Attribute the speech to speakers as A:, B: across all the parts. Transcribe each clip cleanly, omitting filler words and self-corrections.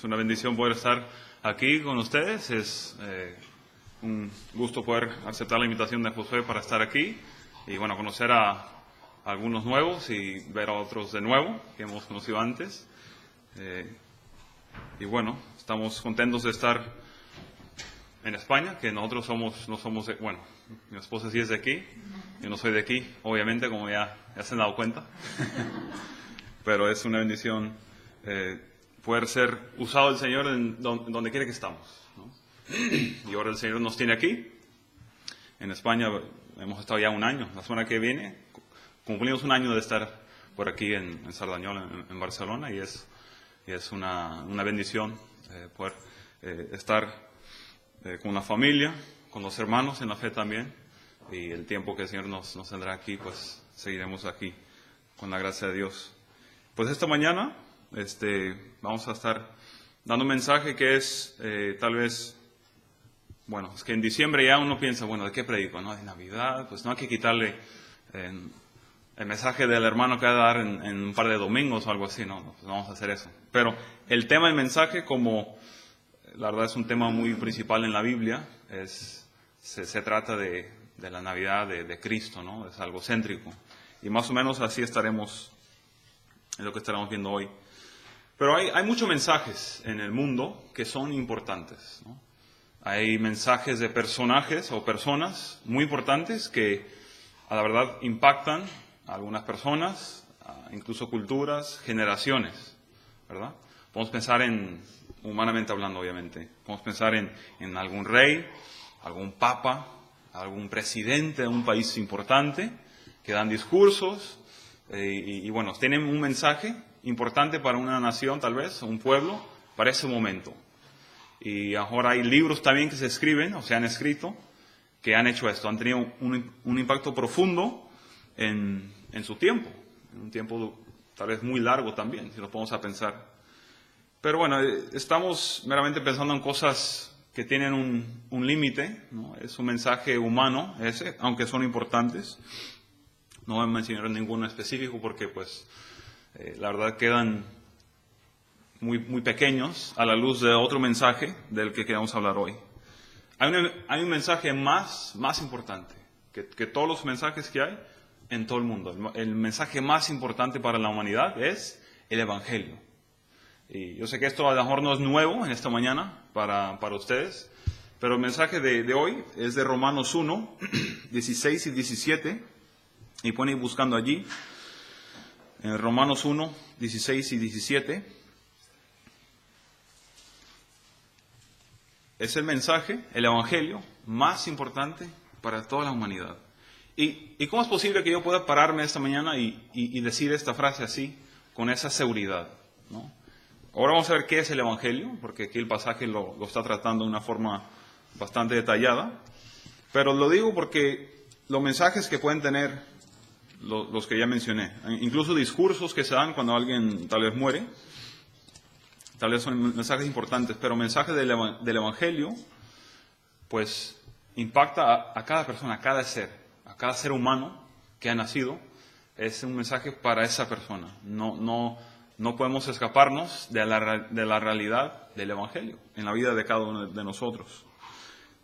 A: Es una bendición poder estar aquí con ustedes. Es un gusto poder aceptar la invitación de Josué para estar aquí y bueno, conocer a algunos nuevos y ver a otros de nuevo que hemos conocido antes. Y bueno, estamos contentos de estar en España, que nosotros no somos de, bueno, mi esposa sí es de aquí, yo no soy de aquí, obviamente, como ya se han dado cuenta. Pero es una bendición poder ser usado el Señor en donde quiera que estamos, ¿no? Y ahora el Señor nos tiene aquí. En España hemos estado ya un año. La semana que viene cumplimos un año de estar por aquí en Sardañola, en Barcelona, y es una bendición poder estar con la familia, con los hermanos en la fe también. Y el tiempo que el Señor nos tendrá aquí, pues seguiremos aquí con la gracia de Dios. Pues esta mañana vamos a estar dando un mensaje que es tal vez, bueno, es que en diciembre ya uno piensa, bueno, ¿de qué predico? ¿No? De Navidad, pues no hay que quitarle el mensaje del hermano que va a dar en un par de domingos o algo así, no, pues no vamos a hacer eso. Pero el tema del mensaje, como la verdad es un tema muy principal en la Biblia, se trata de la Navidad de Cristo, ¿no? Es algo céntrico. Y más o menos así estaremos, es lo que estaremos viendo hoy. Pero hay muchos mensajes en el mundo que son importantes, ¿no? Hay mensajes de personajes o personas muy importantes que a la verdad impactan a algunas personas, incluso culturas, generaciones, ¿verdad? Podemos pensar humanamente hablando, obviamente, podemos pensar en algún rey, algún papa, algún presidente de un país importante que dan discursos y bueno, tienen un mensaje importante para una nación, tal vez, un pueblo, para ese momento. Y ahora hay libros también que se escriben, o se han escrito, que han hecho esto, han tenido un impacto profundo en su tiempo, en un tiempo tal vez muy largo también, si nos ponemos a pensar. Pero bueno, estamos meramente pensando en cosas que tienen un límite, ¿no? Es un mensaje humano ese, aunque son importantes. No voy a mencionar ninguno específico porque pues la verdad quedan muy pequeños a la luz de otro mensaje del que queremos hablar hoy. Hay un mensaje más importante que todos los mensajes que hay en todo el mundo. El mensaje más importante para la humanidad es el Evangelio. Y yo sé que esto a lo mejor no es nuevo en esta mañana para ustedes, pero el mensaje de hoy es de Romanos 1, 16 y 17, y pone buscando allí, en Romanos 1, 16 y 17. Es el mensaje, el Evangelio más importante para toda la humanidad. ¿Y cómo es posible que yo pueda pararme esta mañana y decir esta frase así, con esa seguridad, ¿no? Ahora vamos a ver qué es el Evangelio, porque aquí el pasaje lo está tratando de una forma bastante detallada. Pero lo digo porque los mensajes que pueden tener los que ya mencioné, incluso discursos que se dan cuando alguien tal vez muere, tal vez son mensajes importantes, pero mensajes del Evangelio, pues impacta a cada persona, a cada ser humano que ha nacido. Es un mensaje para esa persona. No podemos escaparnos de la realidad del Evangelio en la vida de cada uno de nosotros.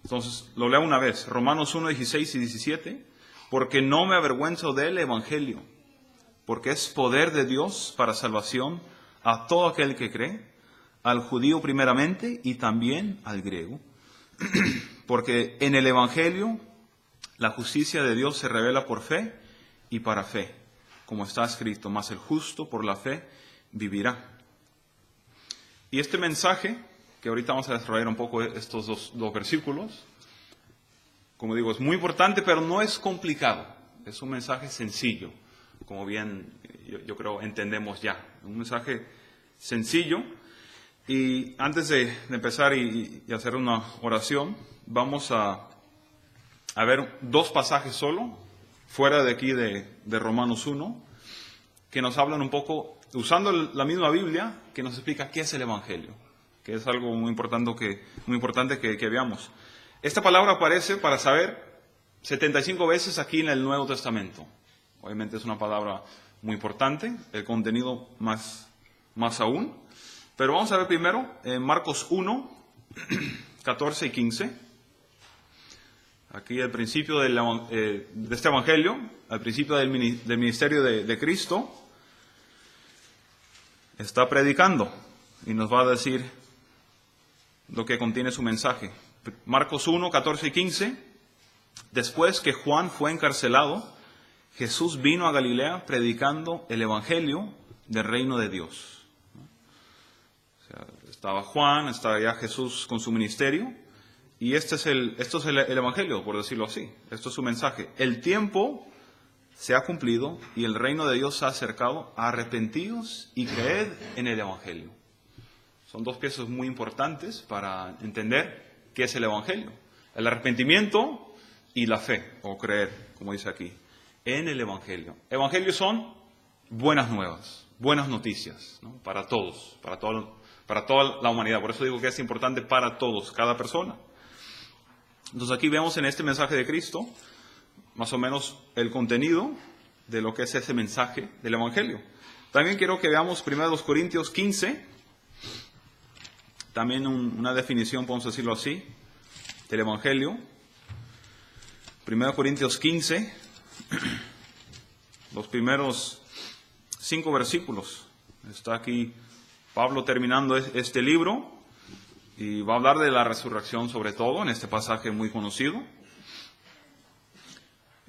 A: Entonces, lo leo una vez, Romanos 1, 16 y 17, porque no me avergüenzo del Evangelio, porque es poder de Dios para salvación a todo aquel que cree, al judío primeramente y también al griego. Porque en el Evangelio la justicia de Dios se revela por fe y para fe, como está escrito, mas el justo por la fe vivirá. Y este mensaje, que ahorita vamos a desarrollar un poco estos dos versículos, como digo, es muy importante, pero no es complicado. Es un mensaje sencillo, como bien yo creo entendemos ya. Un mensaje sencillo. Y antes de empezar y hacer una oración, vamos a ver dos pasajes solo, fuera de aquí de Romanos 1, que nos hablan un poco, usando la misma Biblia, que nos explica qué es el Evangelio, que es algo muy importante que veamos. Esta palabra aparece, para saber, 75 veces aquí en el Nuevo Testamento. Obviamente es una palabra muy importante, el contenido más aún. Pero vamos a ver primero Marcos 1, 14 y 15. Aquí el principio de este evangelio, al principio del ministerio de Cristo, está predicando y nos va a decir lo que contiene su mensaje. Marcos 1, 14 y 15. Después que Juan fue encarcelado, Jesús vino a Galilea predicando el evangelio del reino de Dios. O sea, estaba Juan, estaba ya Jesús con su ministerio, y esto es el evangelio, por decirlo así. Esto es su mensaje. El tiempo se ha cumplido y el reino de Dios se ha acercado. Arrepentidos y creed en el evangelio. Son dos piezas muy importantes para entender qué es el evangelio. El arrepentimiento y la fe, o creer, como dice aquí, en el evangelio. Evangelios son buenas nuevas, buenas noticias, ¿no? Para todos, para toda la humanidad. Por eso digo que es importante para todos, cada persona. Entonces aquí vemos en este mensaje de Cristo, más o menos el contenido de lo que es ese mensaje del evangelio. También quiero que veamos 1 Corintios 15, también una definición, podemos decirlo así, del evangelio. 1 Corintios 15, los primeros 5 versículos. Está aquí Pablo terminando este libro y va a hablar de la resurrección sobre todo, en este pasaje muy conocido.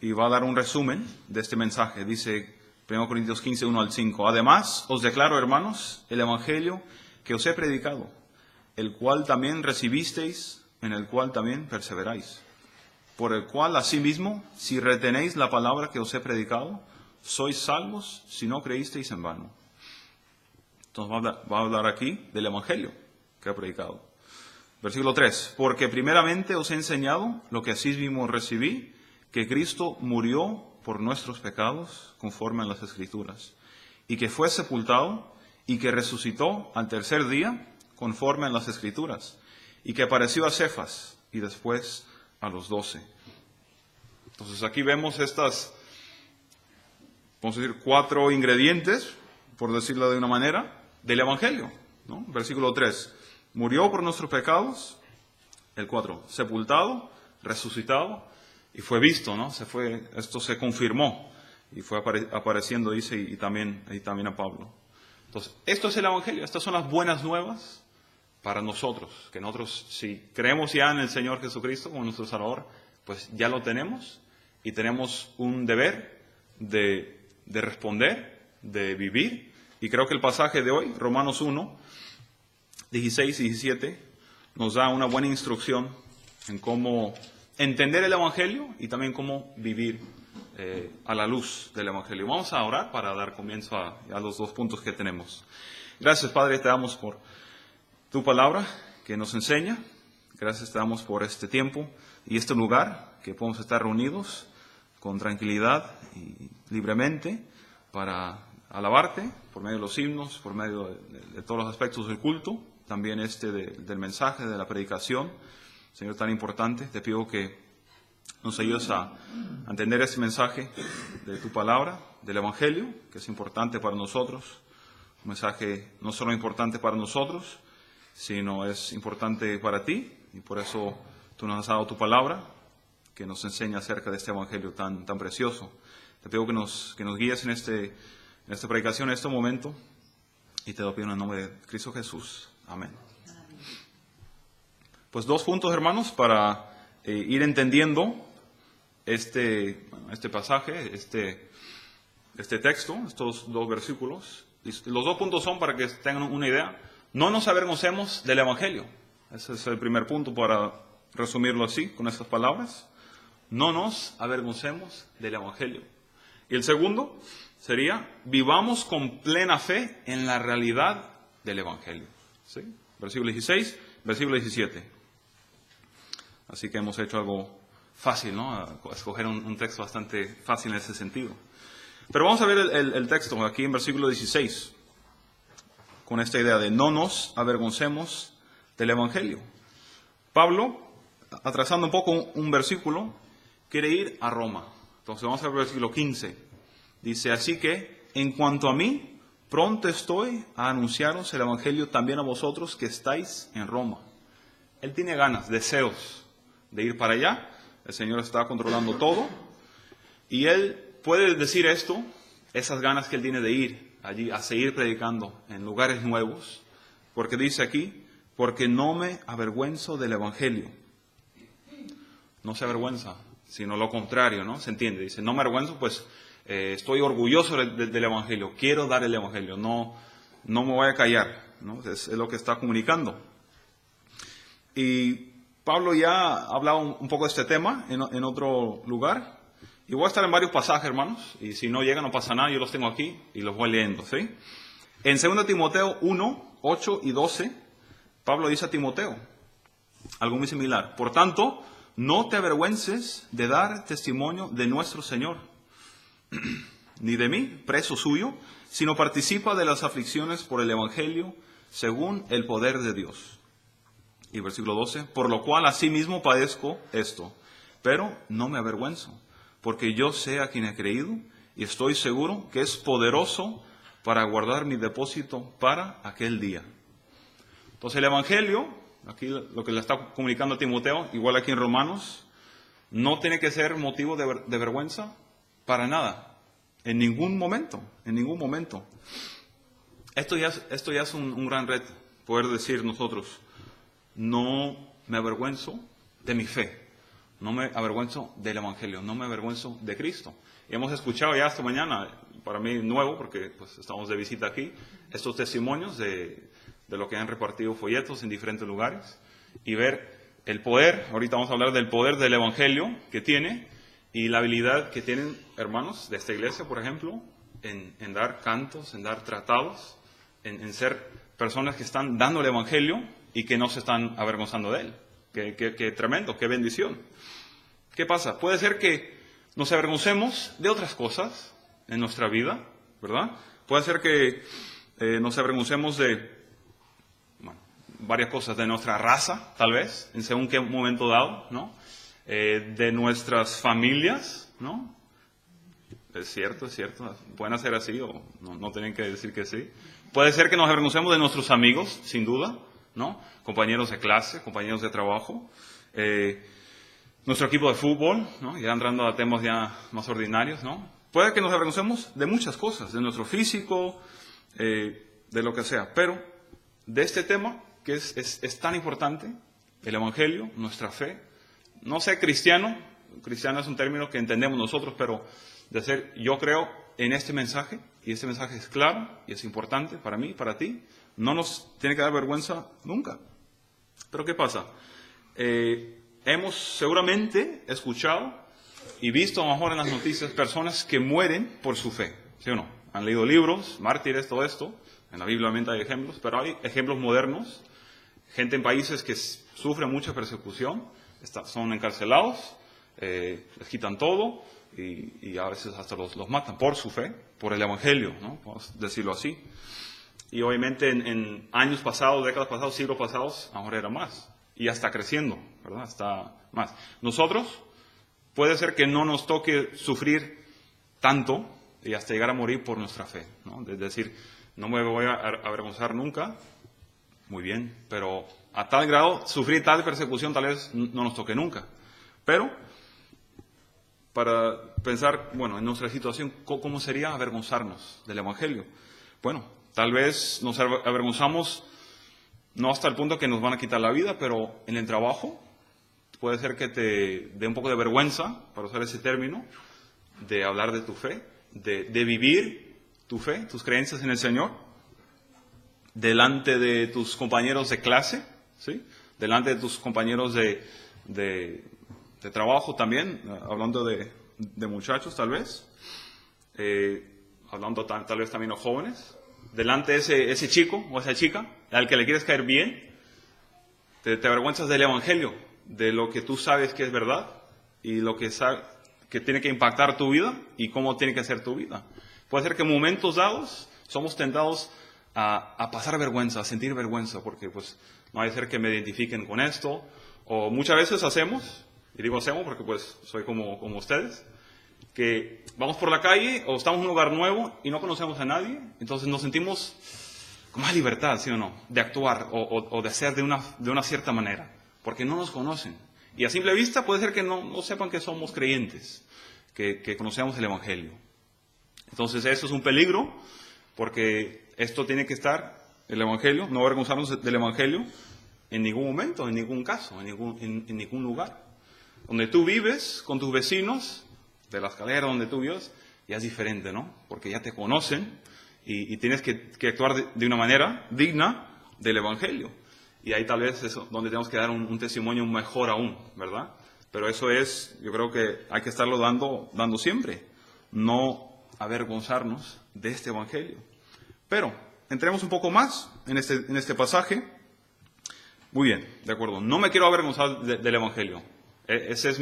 A: Y va a dar un resumen de este mensaje. Dice 1 Corintios 15, 1 al 5. Además, os declaro, hermanos, el evangelio que os he predicado, el cual también recibisteis, en el cual también perseveráis. Por el cual, asimismo, si retenéis la palabra que os he predicado, sois salvos si no creísteis en vano. Entonces va a hablar aquí del evangelio que ha predicado. Versículo 3. Porque primeramente os he enseñado lo que asimismo recibí, que Cristo murió por nuestros pecados, conforme a las Escrituras, y que fue sepultado, y que resucitó al tercer día, conforme a las Escrituras, y que apareció a Cefas, y después a los 12. Entonces aquí vemos estas, vamos a decir, 4 ingredientes, por decirlo de una manera, del Evangelio, ¿no? Versículo 3. Murió por nuestros pecados. El 4. Sepultado, resucitado, y fue visto, ¿no? Esto se confirmó y fue apareciendo, dice, y también a Pablo. Entonces, esto es el Evangelio, estas son las buenas nuevas para nosotros, que nosotros, si creemos ya en el Señor Jesucristo como nuestro Salvador, pues ya lo tenemos y tenemos un deber de responder, de vivir. Y creo que el pasaje de hoy, Romanos 1, 16 y 17, nos da una buena instrucción en cómo entender el Evangelio y también cómo vivir a la luz del Evangelio. Vamos a orar para dar comienzo a los 2 puntos que tenemos. Gracias, Padre, te damos por tu palabra que nos enseña. Gracias te damos por este tiempo y este lugar que podemos estar reunidos con tranquilidad y libremente para alabarte por medio de los himnos, por medio de todos los aspectos del culto, también del mensaje, de la predicación. Señor, tan importante, te pido que nos ayudes a entender este mensaje de tu palabra, del Evangelio, que es importante para nosotros. Un mensaje no solo importante para nosotros, sino es importante para ti, y por eso tú nos has dado tu palabra, que nos enseña acerca de este Evangelio tan precioso. Te pido que nos guíes en esta predicación, en este momento, y te lo pido en el nombre de Cristo Jesús. Amén. Pues 2 puntos, hermanos, para ir entendiendo este pasaje, este texto, estos 2 versículos. Y los 2 puntos son, para que tengan una idea, no nos avergoncemos del Evangelio. Ese es el primer punto, para resumirlo así, con estas palabras. No nos avergoncemos del Evangelio. Y el segundo sería, vivamos con plena fe en la realidad del Evangelio. ¿Sí? Versículo 16, versículo 17. Así que hemos hecho algo fácil, ¿no? Escoger un texto bastante fácil en ese sentido. Pero vamos a ver el texto aquí en versículo 16, con esta idea de no nos avergoncemos del Evangelio. Pablo, atrasando un poco un versículo, quiere ir a Roma. Entonces vamos a ver el versículo 15. Dice, así que, en cuanto a mí,
B: pronto estoy a anunciaros el Evangelio también a vosotros que estáis en Roma. Él tiene ganas, deseos de ir para allá. El Señor está controlando todo. Y él puede decir esto, esas ganas que él tiene de ir allí a seguir predicando en lugares nuevos, porque dice aquí, porque no me avergüenzo del Evangelio. No se avergüenza, sino lo contrario, ¿no? Se entiende, dice, no me avergüenzo, pues estoy orgulloso del Evangelio, quiero dar el Evangelio, no me voy a callar, ¿no? Es lo que está comunicando. Y Pablo ya ha hablado un poco de este tema en otro lugar, y voy a estar en varios pasajes, hermanos, y si no llega no pasa nada, yo los tengo aquí y los voy leyendo, ¿sí? En 2 Timoteo 1, 8 y 12, Pablo dice a Timoteo algo muy similar. Por tanto, no te avergüences de dar testimonio de nuestro Señor, ni de mí, preso suyo, sino participa de las aflicciones por el Evangelio según el poder de Dios. Y versículo 12, por lo cual asimismo padezco esto, pero no me avergüenzo, porque yo sé a quien he creído y estoy seguro que es poderoso para guardar mi depósito para aquel día. Entonces el Evangelio, aquí lo que le está comunicando a Timoteo, igual aquí en Romanos, no tiene que ser motivo de vergüenza para nada, en ningún momento, en ningún momento. Esto ya es un gran reto, poder decir nosotros, no me avergüenzo de mi fe, no me avergüenzo del Evangelio, no me avergüenzo de Cristo. Y hemos escuchado ya esta mañana, para mí nuevo, porque pues, estamos de visita aquí, estos testimonios de lo que han repartido folletos en diferentes lugares, y ver el poder, ahorita vamos a hablar del poder del Evangelio que tiene, y la habilidad que tienen hermanos de esta iglesia, por ejemplo, en dar cantos, en dar tratados, en ser personas que están dando el Evangelio y que no se están avergonzando de él. Qué tremendo, qué bendición. ¿Qué pasa? Puede ser que nos avergoncemos de otras cosas en nuestra vida, ¿verdad? Puede ser que nos avergoncemos de varias cosas, de nuestra raza, tal vez, en según qué momento dado, ¿no? De nuestras familias, ¿no? Es cierto, pueden hacer así o no tienen que decir que sí. Puede ser que nos avergoncemos de nuestros amigos, sin duda, ¿no? Compañeros de clase, compañeros de trabajo, nuestro equipo de fútbol, ¿no? Ya entrando a temas ya más ordinarios, ¿no? Puede que nos avergoncemos de muchas cosas, de nuestro físico, de lo que sea, pero de este tema que es tan importante, el Evangelio, nuestra fe, no ser cristiano es un término que entendemos nosotros, pero de ser, yo creo en este mensaje, y este mensaje es claro y es importante para mí, para ti, no nos tiene que dar vergüenza nunca. Pero ¿qué pasa? Hemos seguramente escuchado y visto a lo mejor en las noticias personas que mueren por su fe, ¿sí o no? Han leído libros, mártires, todo esto, en la Biblia obviamente hay ejemplos, pero hay ejemplos modernos, gente en países que sufren mucha persecución, son encarcelados, les quitan todo y a veces hasta los matan por su fe, por el Evangelio, ¿no? Vamos a decirlo así. Y obviamente en años pasados, décadas pasadas, siglos pasados, ahora era más. Y hasta creciendo, ¿verdad? Hasta más. Nosotros, puede ser que no nos toque sufrir tanto y hasta llegar a morir por nuestra fe, ¿no? Es decir, no me voy a avergonzar nunca, muy bien, pero a tal grado, sufrir tal persecución tal vez no nos toque nunca. Pero, para pensar, bueno, en nuestra situación, ¿cómo sería avergonzarnos del Evangelio? Bueno, tal vez nos avergonzamos, no hasta el punto que nos van a quitar la vida, pero en el trabajo puede ser que te dé un poco de vergüenza, para usar ese término, de hablar de tu fe, de vivir tu fe, tus creencias en el Señor, delante de tus compañeros de clase, ¿sí? Delante de tus compañeros de trabajo también, hablando de muchachos tal vez, hablando tal vez también de jóvenes, delante de ese chico o esa chica al que le quieres caer bien, te avergüenzas del Evangelio, de lo que tú sabes que es verdad y lo que tiene que impactar tu vida y cómo tiene que ser tu vida. Puede ser que en momentos dados somos tentados a pasar vergüenza, a sentir vergüenza, porque pues no hay que ser que me identifiquen con esto, o muchas veces hacemos, y digo hacemos porque pues soy como ustedes, que vamos por la calle o estamos en un lugar nuevo y no conocemos a nadie, entonces nos sentimos con más libertad, ¿sí o no?, de actuar o de hacer de una cierta manera, porque no nos conocen. Y a simple vista puede ser que no sepan que somos creyentes, que conocemos el Evangelio. Entonces eso es un peligro, porque esto tiene que estar, el Evangelio, no avergonzarnos del Evangelio en ningún momento, en ningún caso, en ningún lugar. Donde tú vives con tus vecinos, de la escalera donde tú vives, ya es diferente, ¿no? Porque ya te conocen y tienes que actuar de una manera digna del Evangelio. Y ahí tal vez es donde tenemos que dar un testimonio mejor aún, ¿verdad? Pero eso es, yo creo que hay que estarlo dando siempre, no avergonzarnos de este Evangelio. Pero entremos un poco más en este pasaje. Muy bien, de acuerdo. No me quiero avergonzar del Evangelio. Esa es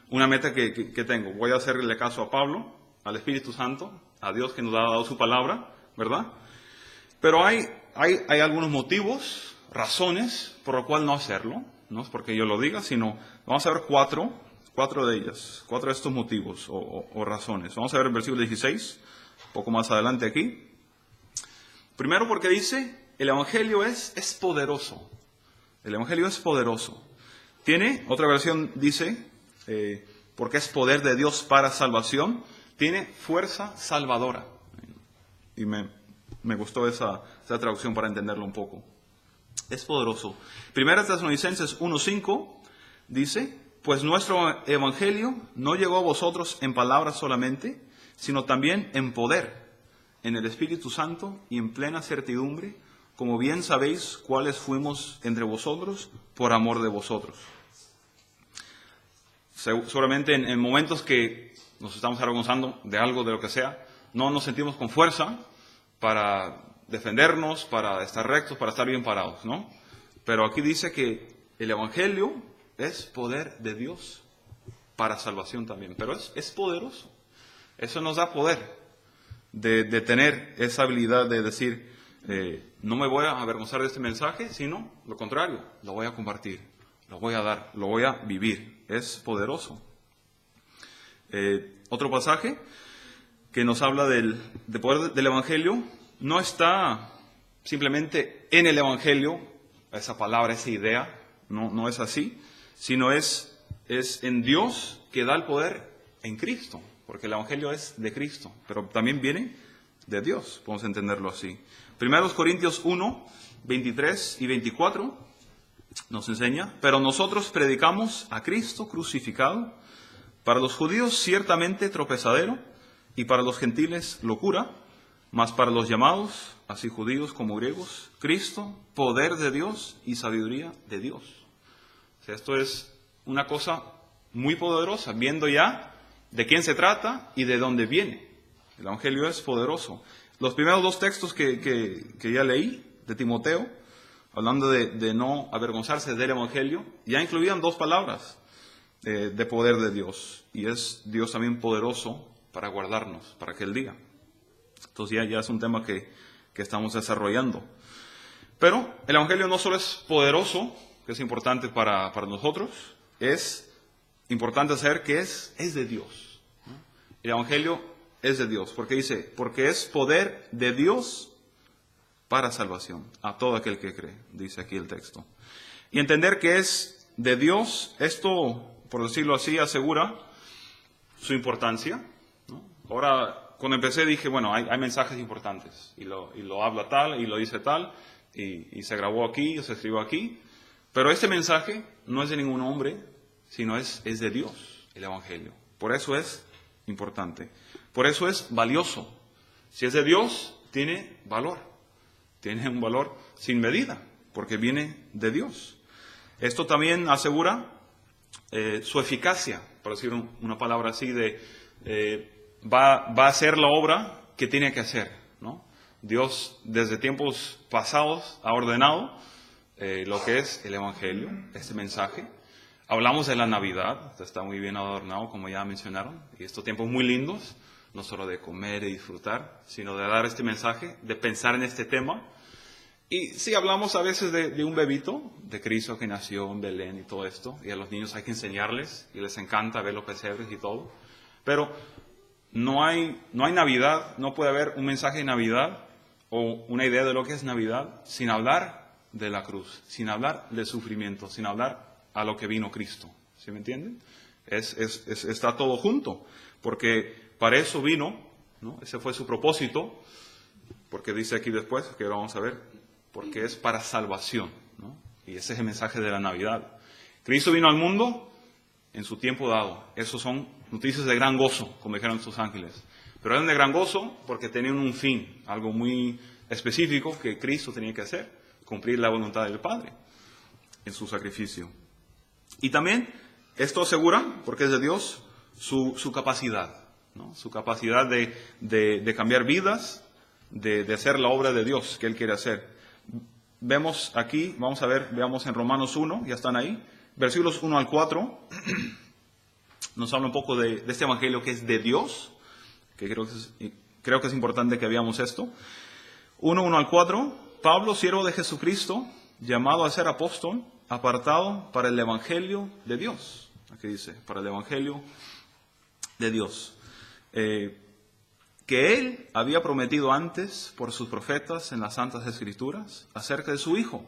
B: una meta que tengo. Voy a hacerle caso a Pablo, al Espíritu Santo, a Dios que nos ha dado su palabra, ¿verdad? Pero hay algunos motivos, razones por lo cual no hacerlo. No es porque yo lo diga, sino vamos a ver cuatro de ellas, cuatro de estos motivos o razones. Vamos a ver el versículo 16, un poco más adelante aquí. Primero porque dice, el Evangelio es poderoso. El Evangelio es poderoso. Tiene, otra versión dice, porque es poder de Dios para salvación, tiene fuerza salvadora. Y me gustó esa traducción para entenderlo un poco. Es poderoso. Primera Tesalonicenses 1:5 dice, pues nuestro Evangelio no llegó a vosotros en palabras solamente, sino también en poder, en el Espíritu Santo y en plena certidumbre, como bien sabéis cuáles fuimos entre vosotros por amor de vosotros. Seguramente en momentos que nos estamos avergonzando de algo, de lo que sea, no nos sentimos con fuerza para defendernos, para estar rectos, para estar bien parados, ¿no? Pero aquí dice que el Evangelio es poder de Dios para salvación también, pero es poderoso. Eso nos da poder de tener esa habilidad de decir, no me voy a avergonzar de este mensaje, sino lo contrario, lo voy a compartir, lo voy a dar, lo voy a vivir. Es poderoso. Otro pasaje que nos habla del poder del Evangelio no está simplemente en el Evangelio, esa palabra, esa idea, no es así, sino es en Dios que da el poder en Cristo, porque el Evangelio es de Cristo, pero también viene de Dios, podemos entenderlo así. 1 Corintios 1, 23 y 24 nos enseña, pero nosotros predicamos a Cristo crucificado, para los judíos ciertamente tropezadero, y para los gentiles locura, mas para los llamados, así judíos como griegos, Cristo, poder de Dios y sabiduría de Dios. O sea, esto es una cosa muy poderosa, viendo ya de quién se trata y de dónde viene. El Evangelio es poderoso. Los primeros dos textos que ya leí, de Timoteo, hablando de no avergonzarse del Evangelio, ya incluían dos palabras de poder de Dios. Y es Dios también poderoso para guardarnos, para aquel día. Entonces ya es un tema que estamos desarrollando. Pero el Evangelio no solo es poderoso, que es importante para nosotros, es importante saber que es de Dios. El Evangelio es de Dios, porque dice, porque es poder de Dios para salvación, a todo aquel que cree, dice aquí el texto. Y entender que es de Dios, esto, por decirlo así, asegura su importancia, ¿no? Ahora, cuando empecé dije, bueno, hay mensajes importantes, y lo habla tal, y lo dice tal, y se grabó aquí, o se escribió aquí, pero este mensaje no es de ningún hombre, sino es de Dios, el Evangelio. Por eso es importante, por eso es valioso. Si es de Dios, tiene valor, tiene un valor sin medida, porque viene de Dios. Esto también asegura su eficacia, por decir una palabra así, va a hacer la obra que tiene que hacer, ¿no? Dios desde tiempos pasados ha ordenado lo que es el Evangelio, este mensaje. Hablamos de la Navidad, está muy bien adornado, como ya mencionaron, y estos tiempos muy lindos, no solo de comer y disfrutar, sino de dar este mensaje, de pensar en este tema. Y sí, hablamos a veces de un bebito, de Cristo que nació en Belén y todo esto, y a los niños hay que enseñarles, y les encanta ver los pesebres y todo. Pero no hay Navidad, no puede haber un mensaje de Navidad o una idea de lo que es Navidad sin hablar de la cruz, sin hablar del sufrimiento, sin hablar a lo que vino Cristo. ¿Sí me entienden? Está todo junto, porque para eso vino, ¿no? Ese fue su propósito, porque dice aquí después, que ahora vamos a ver, porque es para salvación, ¿no? Y ese es el mensaje de la Navidad. Cristo vino al mundo en su tiempo dado. Esos son noticias de gran gozo, como dijeron sus ángeles. Pero eran de gran gozo porque tenían un fin, algo muy específico que Cristo tenía que hacer, cumplir la voluntad del Padre en su sacrificio. Y también esto asegura, porque es de Dios, su capacidad, ¿no? Su capacidad de cambiar vidas, de hacer la obra de Dios que Él quiere hacer. Vemos aquí, veamos en Romanos 1, ya están ahí, versículos 1 al 4, nos habla un poco de este evangelio que es de Dios, que creo que es importante que veamos esto. 1 al 4, Pablo, siervo de Jesucristo, llamado a ser apóstol, apartado para el evangelio de Dios. Aquí dice, para el evangelio de Dios. Que Él había prometido antes por sus profetas en las Santas Escrituras acerca de su Hijo,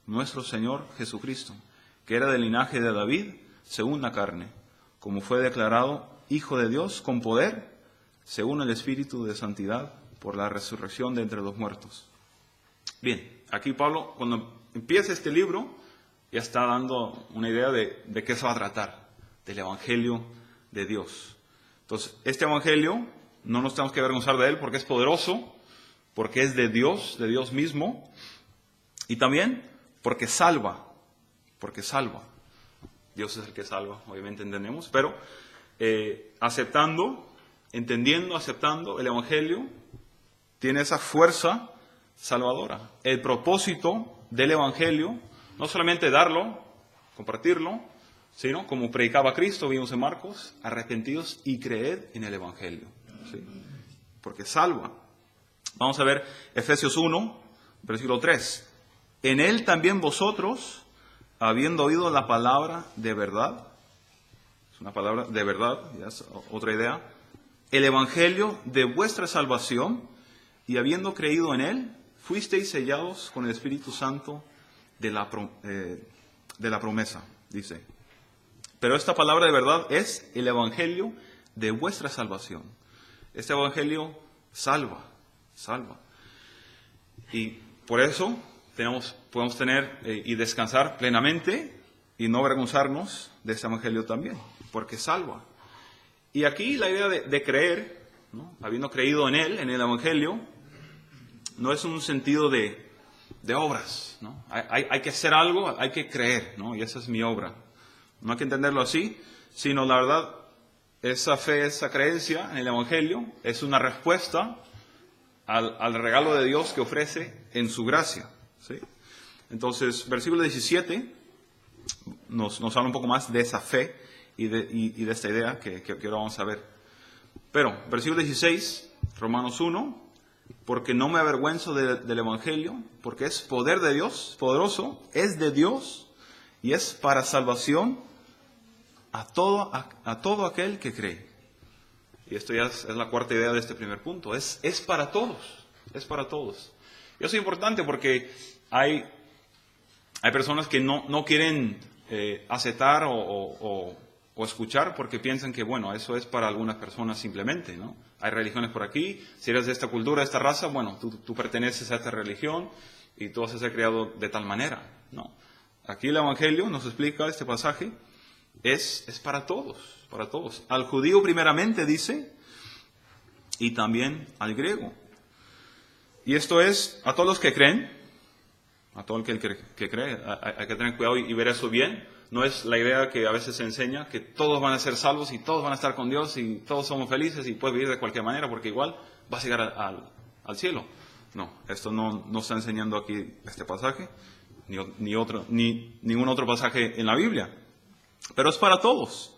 B: nuestro Señor Jesucristo, que era del linaje de David, según la carne, como fue declarado Hijo de Dios con poder, según el Espíritu de Santidad, por la resurrección de entre los muertos. Bien, aquí Pablo, cuando empieza este libro, ya está dando una idea de qué se va a tratar, del Evangelio de Dios. Entonces, este Evangelio no nos tenemos que avergonzar de él porque es poderoso, porque es de Dios mismo, y también porque salva. Dios es el que salva, obviamente entendemos, pero aceptando el Evangelio, tiene esa fuerza salvadora. El propósito del Evangelio, no solamente darlo, compartirlo, sino como predicaba Cristo, vimos en Marcos, arrepentidos y creed en el Evangelio. ¿Sí? Porque salva. Vamos a ver Efesios 1, versículo 3. En él también vosotros, habiendo oído la palabra de verdad, es una palabra de verdad, ya es otra idea, el Evangelio de vuestra salvación, y habiendo creído en él, fuisteis sellados con el Espíritu Santo de la promesa, dice. Pero esta palabra de verdad es el Evangelio de vuestra salvación. Este Evangelio salva. Y por eso podemos tener y descansar plenamente y no avergonzarnos de este Evangelio también, porque salva. Y aquí la idea de creer, ¿no? Habiendo creído en él, en el Evangelio, no es un sentido de obras, ¿no? Hay que hacer algo, hay que creer, ¿no? Y esa es mi obra. No hay que entenderlo así, sino la verdad, esa fe, esa creencia en el Evangelio es una respuesta al regalo de Dios que ofrece en su gracia, ¿sí? Entonces, versículo 17 nos habla un poco más de esa fe y de esta idea que ahora vamos a ver. Pero, versículo 16, Romanos 1, porque no me avergüenzo del Evangelio, porque es poder de Dios, poderoso, es de Dios y es para salvación a todo aquel que cree. Y esto ya es la cuarta idea de este primer punto, es para todos, es para todos. Y eso es importante porque hay personas que no quieren aceptar o escuchar porque piensan que, bueno, eso es para algunas personas simplemente, ¿no? Hay religiones por aquí, si eres de esta cultura, de esta raza, bueno, tú perteneces a esta religión y tú vas a ser criado de tal manera, ¿no? Aquí el Evangelio nos explica este pasaje, es para todos, para todos. Al judío primeramente dice, y también al griego. Y esto es a todos los que creen, a todo el que cree, hay que tener cuidado y ver eso bien. No es la idea que a veces se enseña, que todos van a ser salvos y todos van a estar con Dios y todos somos felices y puedes vivir de cualquier manera porque igual vas a llegar al cielo. No, esto no está enseñando aquí este pasaje, ni ningún otro pasaje en la Biblia. Pero es para todos.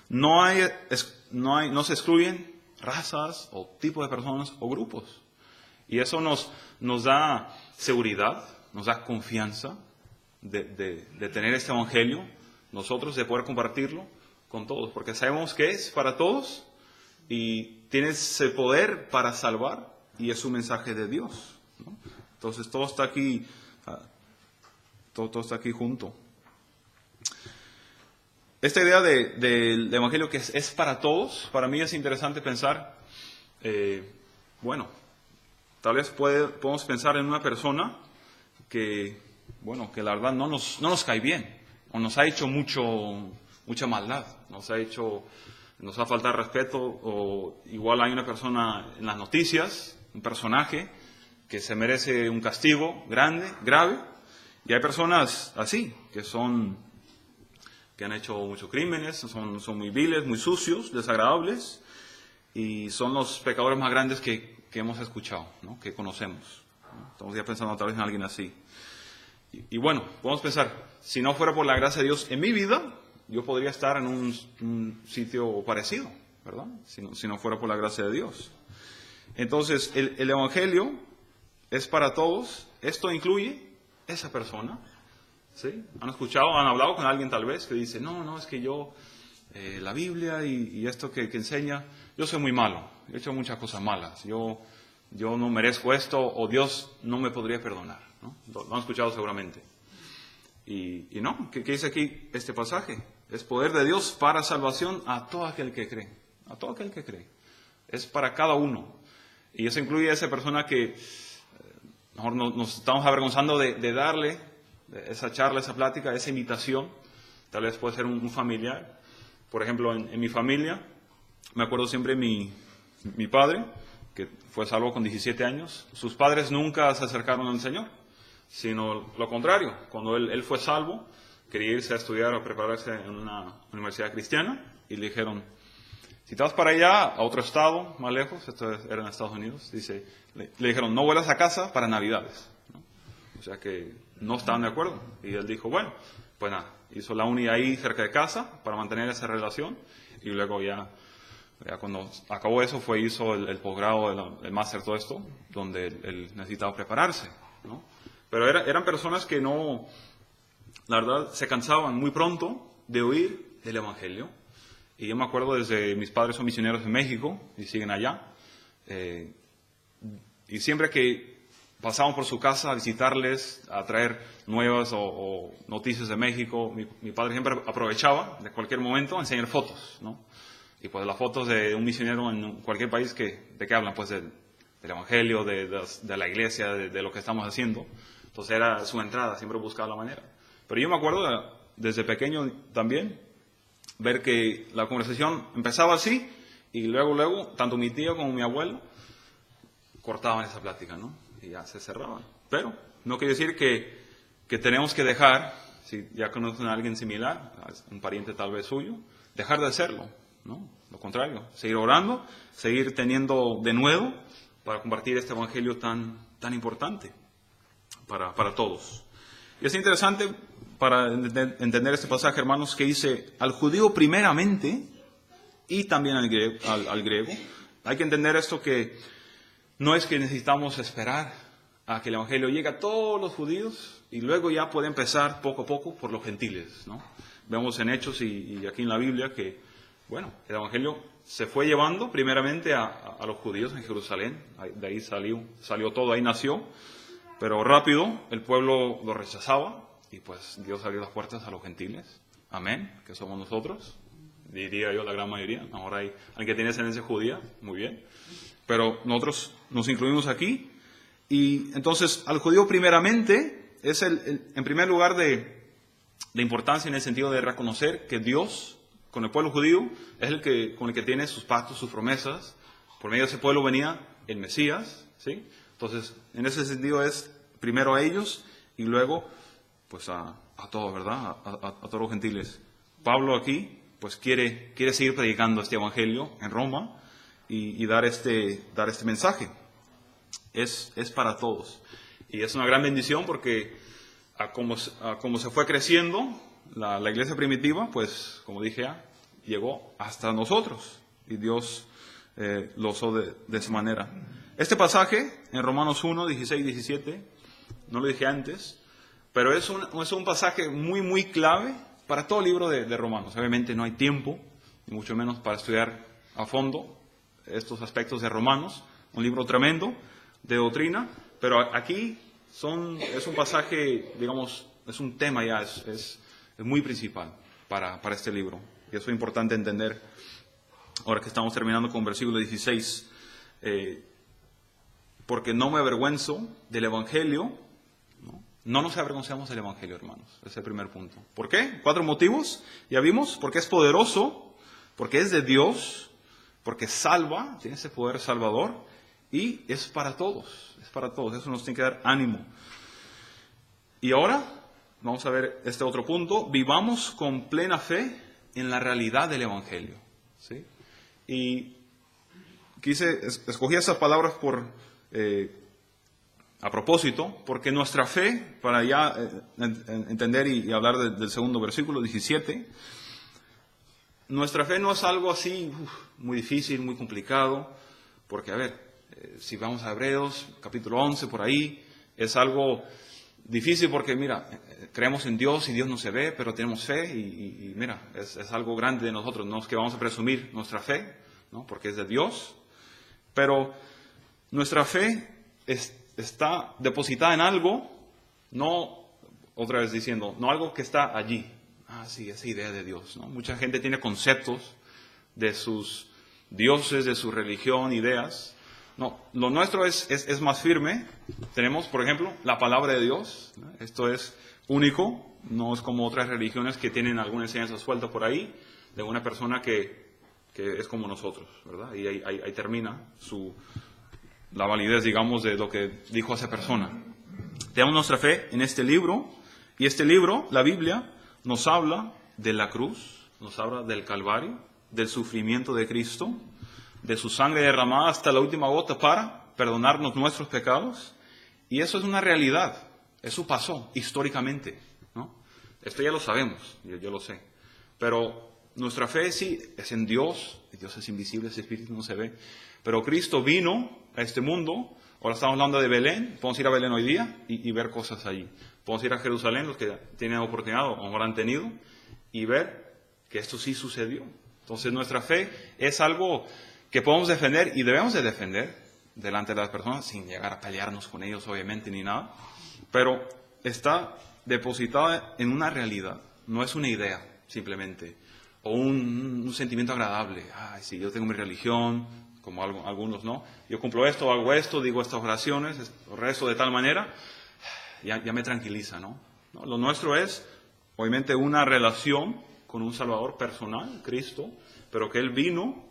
B: No se excluyen razas o tipos de personas o grupos. Y eso nos da seguridad, nos da confianza de tener este Evangelio, nosotros de poder compartirlo con todos, porque sabemos que es para todos y tiene ese poder para salvar y es un mensaje de Dios, ¿no? Entonces todo está aquí, todo está aquí junto. Esta idea del Evangelio que es para todos, para mí es interesante pensar, bueno, tal vez podemos pensar en una persona que la verdad no nos cae bien, o nos ha hecho mucha maldad, nos ha faltado respeto, o igual hay una persona en las noticias, un personaje que se merece un castigo grave, y hay personas así, que han hecho muchos crímenes, son muy viles, muy sucios, desagradables, y son los pecadores más grandes que hemos escuchado, ¿no? Que conocemos, ¿no? Estamos ya pensando tal vez en alguien así. Y bueno, podemos pensar, si no fuera por la gracia de Dios en mi vida, yo podría estar en un sitio parecido, ¿verdad? Si no fuera por la gracia de Dios. Entonces, el Evangelio es para todos. Esto incluye esa persona, ¿sí? Han hablado con alguien tal vez que dice, no, es que yo, la Biblia y esto que enseña, yo soy muy malo, he hecho muchas cosas malas, yo no merezco esto, o Dios no me podría perdonar, ¿no? Lo han escuchado seguramente. Y no, ¿qué dice aquí este pasaje? Es poder de Dios para salvación a todo aquel que cree, a todo aquel que cree. Es para cada uno. Y eso incluye a esa persona que mejor nos estamos avergonzando de darle esa charla, esa plática, esa invitación. Tal vez puede ser un familiar. Por ejemplo, en mi familia, me acuerdo siempre mi padre, que fue salvo con 17 años. Sus padres nunca se acercaron al Señor, sino lo contrario. Cuando él fue salvo, quería irse a estudiar o prepararse en una universidad cristiana, y le dijeron, si te vas para allá, a otro estado, más lejos, esto era en Estados Unidos, le dijeron, no vuelvas a casa para Navidades, ¿no? O sea que no estaban de acuerdo. Y él dijo, bueno, pues nada, hizo la uni ahí cerca de casa para mantener esa relación, y luego ya cuando acabó eso hizo el posgrado, el máster, todo esto, donde él necesitaba prepararse, ¿no? Pero eran personas que no, la verdad, se cansaban muy pronto de oír del Evangelio. Y yo me acuerdo, desde mis padres son misioneros en México y siguen allá. Y siempre que pasábamos por su casa a visitarles, a traer nuevas o noticias de México, mi padre siempre aprovechaba de cualquier momento a enseñar fotos, ¿no? Y pues las fotos de un misionero en cualquier país, ¿de qué hablan? Pues del Evangelio, de la iglesia, de lo que estamos haciendo. Entonces era su entrada, siempre buscaba la manera. Pero yo me acuerdo desde pequeño también, ver que la conversación empezaba así, y luego, tanto mi tío como mi abuelo cortaban esa plática, ¿no? Y ya se cerraban. Pero no quiere decir que tenemos que dejar, si ya conocen a alguien similar, un pariente tal vez suyo, dejar de hacerlo, ¿no? Lo contrario, seguir orando, seguir teniendo de nuevo para compartir este evangelio tan importante para todos. Y es interesante para entender este pasaje, hermanos, que dice al judío primeramente y también al griego. Hay que entender esto, que no es que necesitamos esperar a que el evangelio llegue a todos los judíos y luego ya puede empezar poco a poco por los gentiles, ¿no? Vemos en Hechos y aquí en la Biblia que, bueno, el evangelio se fue llevando primeramente a los judíos en Jerusalén. De ahí salió todo, ahí nació. Pero rápido el pueblo lo rechazaba y pues Dios abrió las puertas a los gentiles. Amén, que somos nosotros, diría yo la gran mayoría. Ahora hay alguien que tiene ascendencia judía, muy bien. Pero nosotros nos incluimos aquí. Y entonces al judío primeramente es en primer lugar de importancia, en el sentido de reconocer que Dios, con el pueblo judío, es con el que tiene sus pactos, sus promesas. Por medio de ese pueblo venía el Mesías, ¿sí? Entonces, en ese sentido es primero a ellos y luego pues a todos, ¿verdad? A todos los gentiles. Pablo aquí pues quiere seguir predicando este evangelio en Roma y dar este mensaje. Es para todos. Y es una gran bendición, porque como se fue creciendo la iglesia primitiva, pues como dije ya, llegó hasta nosotros y Dios lo usó de esa manera. Este pasaje, en Romanos 1, 16 y 17, no lo dije antes, pero es un pasaje muy, muy clave para todo el libro de Romanos. Obviamente no hay tiempo, ni mucho menos para estudiar a fondo estos aspectos de Romanos, un libro tremendo de doctrina, pero aquí es un pasaje, digamos, es un tema ya, es muy principal para este libro. Y eso es importante entender ahora que estamos terminando con versículo 16. Porque no me avergüenzo del Evangelio. No nos avergoncemos del Evangelio, hermanos. Ese es el primer punto. ¿Por qué? 4 motivos. Ya vimos. Porque es poderoso, porque es de Dios, porque salva, tiene ese poder salvador, y es para todos. Es para todos. Eso nos tiene que dar ánimo. Y ahora vamos a ver este otro punto. Vivamos con plena fe en la realidad del Evangelio. ¿Sí? Y escogí esas palabras a propósito, porque nuestra fe, para ya entender y hablar del segundo versículo, 17, nuestra fe no es algo así muy difícil, muy complicado, porque, a ver, si vamos a Hebreos, capítulo 11, por ahí, es algo difícil porque, mira, creemos en Dios y Dios no se ve, pero tenemos fe y mira, es algo grande de nosotros, no es que vamos a presumir nuestra fe, ¿no? Porque es de Dios, pero nuestra fe está depositada en algo, no, otra vez diciendo, no algo que está allí. Ah, sí, esa idea de Dios, ¿no? Mucha gente tiene conceptos de sus dioses, de su religión, ideas. No, lo nuestro es más firme. Tenemos, por ejemplo, la palabra de Dios, ¿no? Esto es único, no es como otras religiones que tienen alguna enseñanza suelta por ahí, de una persona que es como nosotros, ¿verdad? Y ahí termina la validez, digamos, de lo que dijo esa persona. Tenemos nuestra fe en este libro, y este libro, la Biblia, nos habla de la cruz, nos habla del Calvario, del sufrimiento de Cristo, de su sangre derramada hasta la última gota para perdonarnos nuestros pecados, y eso es una realidad, eso pasó históricamente, ¿no? Esto ya lo sabemos, yo lo sé, pero nuestra fe sí es en Dios, Dios es invisible, ese espíritu no se ve, pero Cristo vino a este mundo. Ahora estamos hablando de Belén, podemos ir a Belén hoy día y ver cosas allí. Podemos ir a Jerusalén, los que tienen oportunidad o habrán tenido, y ver que esto sí sucedió. Entonces nuestra fe es algo que podemos defender y debemos de defender delante de las personas, sin llegar a pelearnos con ellos obviamente ni nada, pero está depositada en una realidad, no es una idea simplemente, o un sentimiento agradable. Ay, sí, yo tengo mi religión, como algunos, ¿no? Yo cumplo esto, hago esto, digo estas oraciones, rezo de tal manera, ya me tranquiliza, ¿no? No, lo nuestro es, obviamente, una relación con un Salvador personal, Cristo, pero que Él vino,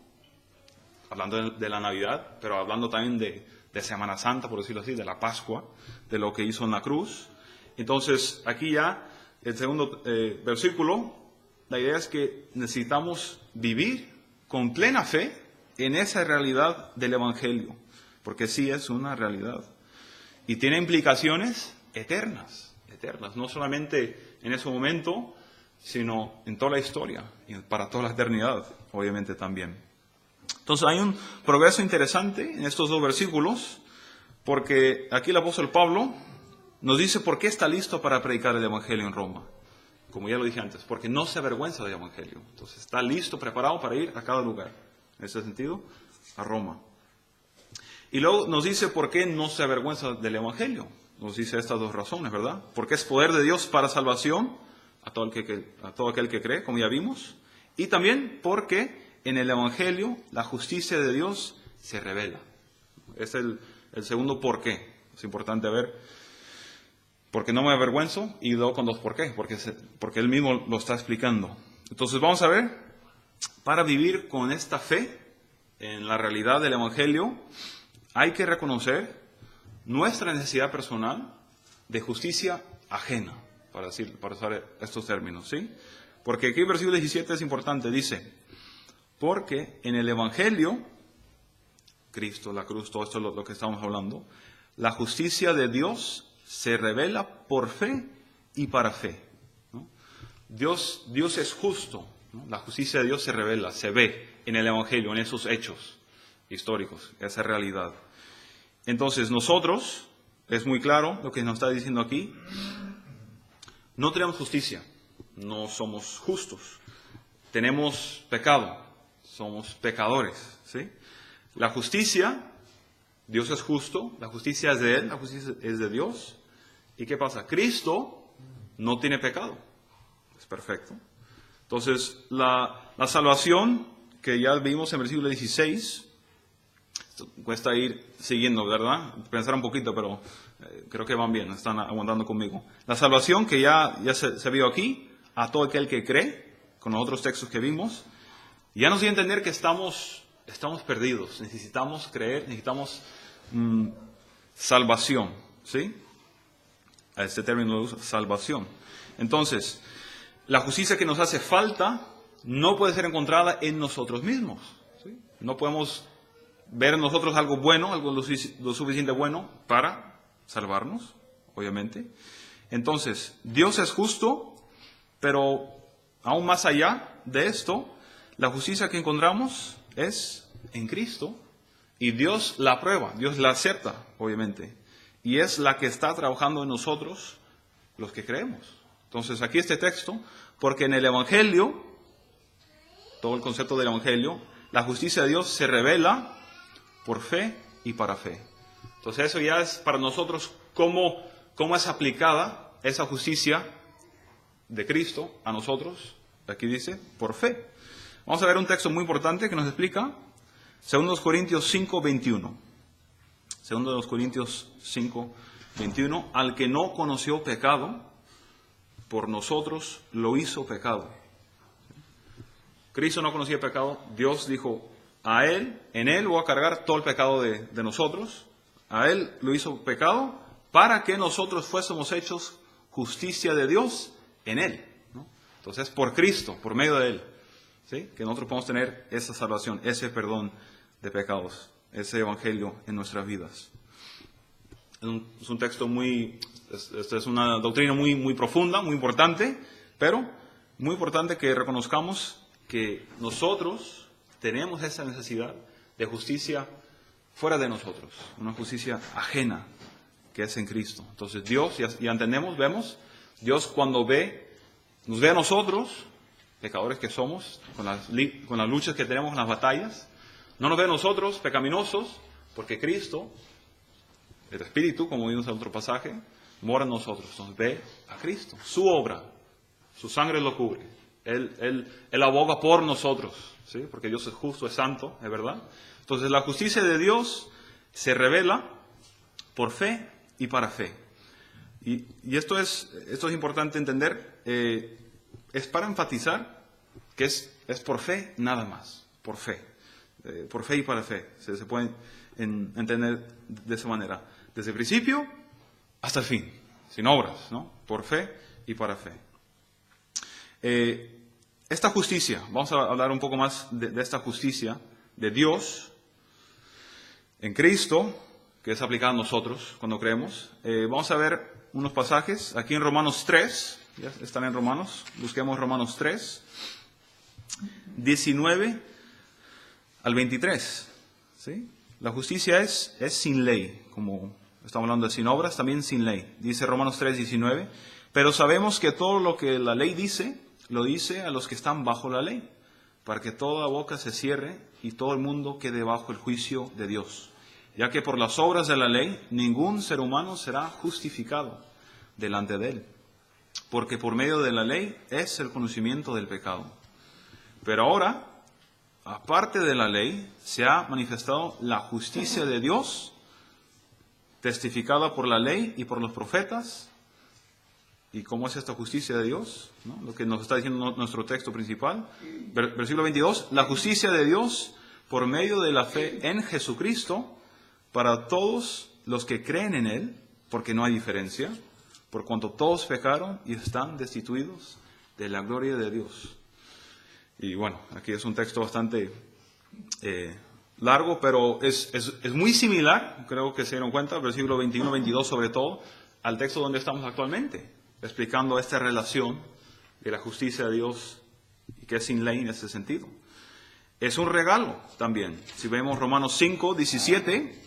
B: hablando de la Navidad, pero hablando también de Semana Santa, por decirlo así, de la Pascua, de lo que hizo en la cruz. Entonces, aquí ya, el segundo versículo, la idea es que necesitamos vivir con plena fe en esa realidad del Evangelio, porque sí es una realidad. Y tiene implicaciones eternas, no solamente en ese momento, sino en toda la historia, y para toda la eternidad, obviamente también. Entonces hay un progreso interesante en estos 2 versículos, porque aquí el apóstol Pablo nos dice por qué está listo para predicar el Evangelio en Roma. Como ya lo dije antes, porque no se avergüenza del Evangelio. Entonces está listo, preparado para ir a cada lugar. En ese sentido, a Roma. Y luego nos dice por qué no se avergüenza del Evangelio. Nos dice estas 2 razones, ¿verdad? Porque es poder de Dios para salvación a todo aquel que cree, como ya vimos. Y también porque en el Evangelio la justicia de Dios se revela. Es el segundo por qué. Es importante ver. Porque no me avergüenzo, y luego con 2 por qué. Porque Él mismo lo está explicando. Entonces vamos a ver, para vivir con esta fe en la realidad del Evangelio, hay que reconocer nuestra necesidad personal de justicia ajena, para usar estos términos, ¿sí? Porque aquí el versículo 17 es importante, dice, porque en el Evangelio, Cristo, la cruz, todo esto es lo que estamos hablando, la justicia de Dios se revela por fe y para fe, ¿no? Dios es justo, ¿no? La justicia de Dios se revela, se ve en el Evangelio, en esos hechos históricos, esa realidad. Entonces nosotros, es muy claro lo que nos está diciendo aquí, no tenemos justicia, no somos justos, tenemos pecado, somos pecadores, ¿sí? La justicia, Dios es justo, la justicia es de Él, la justicia es de Dios. ¿Y qué pasa? Cristo no tiene pecado, es perfecto. Entonces, la salvación que ya vimos en versículo 16, cuesta ir siguiendo, ¿verdad? Pensar un poquito, pero creo que van bien, están aguantando conmigo. La salvación que ya se vio aquí, a todo aquel que cree, con los otros textos que vimos, ya nos dio a entender que estamos perdidos, necesitamos creer, necesitamos salvación, ¿sí? A este término lo uso, salvación. Entonces, la justicia que nos hace falta no puede ser encontrada en nosotros mismos, ¿sí? No podemos ver en nosotros algo bueno, algo lo suficiente bueno para salvarnos, obviamente. Entonces, Dios es justo, pero aún más allá de esto, la justicia que encontramos es en Cristo y Dios la aprueba, Dios la acepta, obviamente. Y es la que está trabajando en nosotros, los que creemos. Entonces, aquí este texto, porque en el Evangelio, todo el concepto del Evangelio, la justicia de Dios se revela por fe y para fe. Entonces, eso ya es para nosotros cómo es aplicada esa justicia de Cristo a nosotros. Aquí dice, por fe. Vamos a ver un texto muy importante que nos explica, 2 Corintios 5, 21. 2 Corintios 5, 21. Al que no conoció pecado, por nosotros lo hizo pecado. Cristo no conocía pecado. Dios dijo, en Él voy a cargar todo el pecado de nosotros. A Él lo hizo pecado para que nosotros fuésemos hechos justicia de Dios en Él, ¿no? Entonces, por Cristo, por medio de Él, ¿sí? Que nosotros podemos tener esa salvación, ese perdón de pecados, ese evangelio en nuestras vidas. Es un texto es una doctrina muy profunda, muy importante, pero muy importante que reconozcamos que nosotros tenemos esa necesidad de justicia fuera de nosotros, una justicia ajena que es en Cristo. Entonces Dios, ya entendemos, vemos, Dios cuando nos ve a nosotros, pecadores que somos, con las luchas que tenemos, las batallas, no nos ve a nosotros pecaminosos, porque Cristo, el Espíritu, como vimos en otro pasaje, mora en nosotros, nos ve a Cristo, su obra, su sangre lo cubre, Él aboga por nosotros, ¿sí? Porque Dios es justo, es santo, es verdad. Entonces la justicia de Dios se revela por fe y para fe. Y esto es importante entender, es para enfatizar que es por fe nada más, por fe y para fe. Se puede entender de esa manera, desde el principio hasta el fin, sin obras, ¿no? Por fe y para fe. Esta justicia, vamos a hablar un poco más de esta justicia de Dios en Cristo, que es aplicada a nosotros cuando creemos. Vamos a ver unos pasajes aquí en Romanos 3, ya están en Romanos, busquemos Romanos 3, 19 al 23, ¿sí? La justicia es sin ley, como estamos hablando de sin obras, también sin ley. Dice Romanos 3, 19, pero sabemos que todo lo que la ley dice, lo dice a los que están bajo la ley, para que toda boca se cierre y todo el mundo quede bajo el juicio de Dios. Ya que por las obras de la ley ningún ser humano será justificado delante de él, porque por medio de la ley es el conocimiento del pecado. Pero ahora, aparte de la ley, se ha manifestado la justicia de Dios, testificada por la ley y por los profetas. ¿Y cómo es esta justicia de Dios? ¿No? Lo que nos está diciendo nuestro texto principal. Versículo 22, la justicia de Dios por medio de la fe en Jesucristo, para todos los que creen en Él, porque no hay diferencia, por cuanto todos pecaron y están destituidos de la gloria de Dios. Y bueno, aquí es un texto bastante largo, pero es muy similar, creo que se dieron cuenta, versículo 21, 22 sobre todo, al texto donde estamos actualmente, explicando esta relación de la justicia de Dios y que es sin ley en ese sentido. Es un regalo también. Si vemos Romanos 5, 17,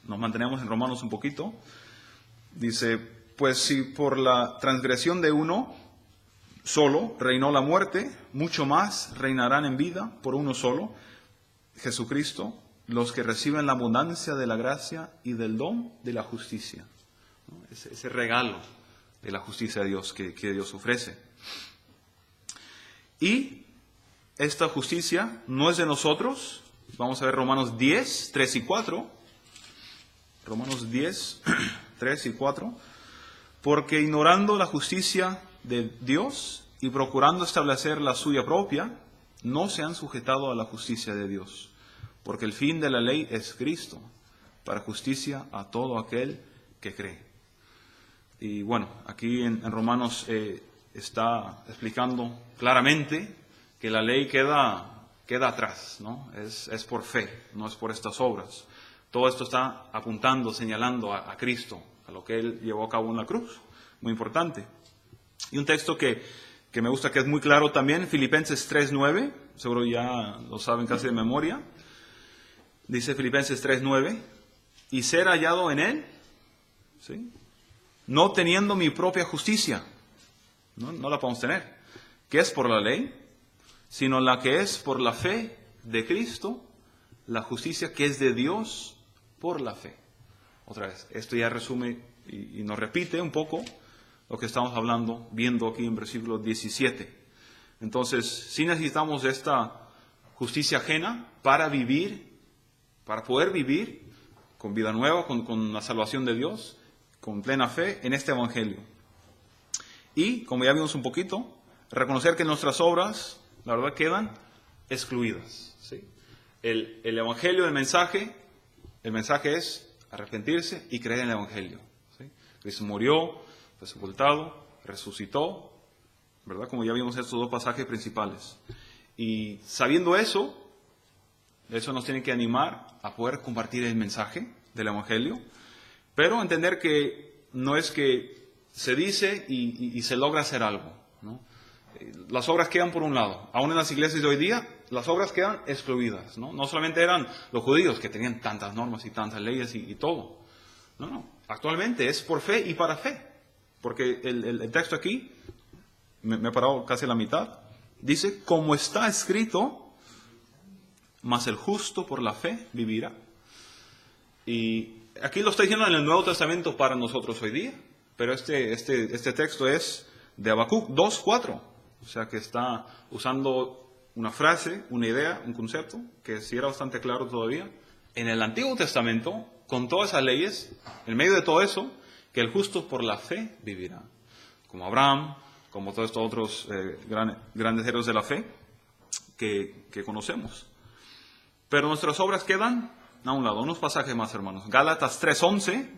B: nos mantenemos en Romanos un poquito, dice, pues si por la transgresión de uno solo reinó la muerte, mucho más reinarán en vida por uno solo, Jesucristo, los que reciben la abundancia de la gracia y del don de la justicia, ¿no? Ese regalo de la justicia de Dios que Dios ofrece. Y esta justicia no es de nosotros. Vamos a ver Romanos 10, 3 y 4. Romanos 10, 3 y 4. Porque ignorando la justicia de Dios y procurando establecer la suya propia, no se han sujetado a la justicia de Dios. Porque el fin de la ley es Cristo, para justicia a todo aquel que cree. Y bueno, aquí en Romanos está explicando claramente que la ley queda atrás, ¿no? Es por fe, no es por estas obras. Todo esto está apuntando, señalando a Cristo, a lo que Él llevó a cabo en la cruz. Muy importante. Y un texto que me gusta, que es muy claro también, Filipenses 3:9, seguro ya lo saben casi de memoria. Dice Filipenses 3:9, y ser hallado en Él, ¿sí? No teniendo mi propia justicia, no la podemos tener, que es por la ley, sino la que es por la fe de Cristo, la justicia que es de Dios por la fe. Otra vez, esto ya resume y nos repite un poco lo que estamos hablando, viendo aquí en versículo 17. Entonces, sí necesitamos esta justicia ajena para vivir, para poder vivir con vida nueva, con la salvación de Dios, con plena fe en este Evangelio. Y, como ya vimos un poquito, reconocer que nuestras obras, la verdad, quedan excluidas, ¿sí? El Evangelio, el mensaje es arrepentirse y creer en el Evangelio, ¿sí? Cristo murió, fue sepultado, resucitó, ¿verdad? Como ya vimos estos dos pasajes principales. Y sabiendo eso nos tiene que animar a poder compartir el mensaje del Evangelio, pero entender que no es que se dice y se logra hacer algo, ¿no? Las obras quedan por un lado. Aún en las iglesias de hoy día, las obras quedan excluidas, ¿no? No solamente eran los judíos que tenían tantas normas y tantas leyes y todo. No. Actualmente es por fe y para fe. Porque el texto aquí, me he parado casi a la mitad, dice, como está escrito, mas el justo por la fe vivirá. Y aquí lo está diciendo en el Nuevo Testamento para nosotros hoy día, pero este texto es de Habacuc 2:4, o sea que está usando una frase, una idea, un concepto, que sí era bastante claro todavía. En el Antiguo Testamento, con todas esas leyes, en medio de todo eso, que el justo por la fe vivirá. Como Abraham, como todos estos otros grandes héroes de la fe que conocemos. Pero nuestras obras quedan a un lado. Unos pasajes más, hermanos. Gálatas 3:11,